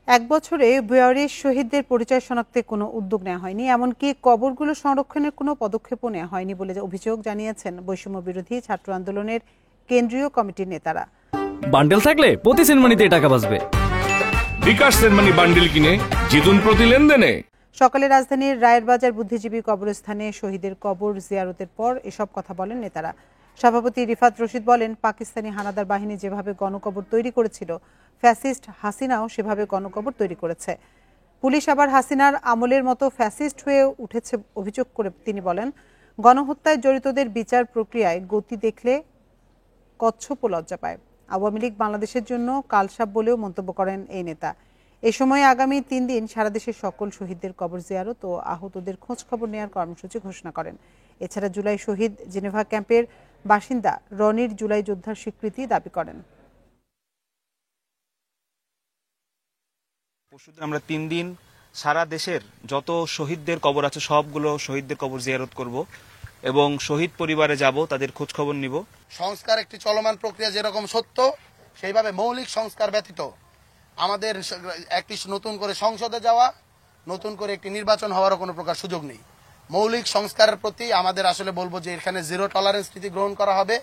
এক বছরে বুয়ারিশ শহীদদের পরিচয় শনাক্তে কোনো উদ্যোগ নেওয়া হয়নি, এমনকি কবরগুলো সংরক্ষণের কোনো পদক্ষেপও নেওয়া হয়নি বলে অভিযোগ জানিয়েছেন বৈষম্য বিরোধী ছাত্র আন্দোলনের কেন্দ্রীয় কমিটির নেতারা। বান্ডেল থাকলে প্রতি সেনমানিতে টাকা বাঁচবে। বিকাশ সেনমানি বান্ডেল কিনে জিতুন প্রতি লেনদেনে। সকালে রাজধানীর রায়েরবাজার বুদ্ধিজীবী কবরস্থানে শহীদের কবর জিয়ারতের পর এসব কথা বলেন নেতারা। সভাপতি রিফাত রশিদ বলেন, পাকিস্তানি হানাদার বাহিনী যেভাবে গণকবর তৈরি করেছিল, ফ্যাসিস্ট হাসিনাও সেভাবে গণকবর তৈরি করেছে। পুলিশ আবার হাসিনার আমলের মতো ফ্যাসিস্ট হয়ে উঠেছে অভিযোগ করে তিনি বলেন, গণহত্যায় জড়িতদের বিচার প্রক্রিয়ায় গতি দেখলে কচ্ছপও লজ্জা পায়। আওয়ামী লীগ বাংলাদেশের জন্য কালসাপ বলেও মন্তব্য করেন এই নেতা। এ সময় আগামী 3 দিন সারা দেশের সকল শহীদদের কবর জিয়ারত ও আহতদের খোঁজ খবর নেওয়ার কর্মসূচি ঘোষণা করেন। এছাড়া জুলাই শহীদ জেনেভা ক্যাম্পের বাসিন্দা রনির জুলাই যোদ্ধার স্বীকৃতি দাবি করেন। পরশুদিন আমরা 3 দিন সারা দেশের যত শহীদদের কবর আছে সবগুলো শহীদদের কবর জিয়ারত করব এবং শহীদ পরিবারে যাব, তাদের খোঁজ খবর নিব। সংস্কার একটি চলমান প্রক্রিয়া, যেরকম সত্য সেইভাবে মৌলিক সংস্কার ব্যতীত আমাদের একটি নতুন করে সংসদে যাওয়া, নতুন করে একটি নির্বাচন হওয়ারও কোনো প্রকার সুযোগ নেই। মৌলিক সংস্কারের প্রতি আমাদের আসলে বলবো যে এখানে জিরো টলারেন্স নীতি গ্রহণ করা হবে।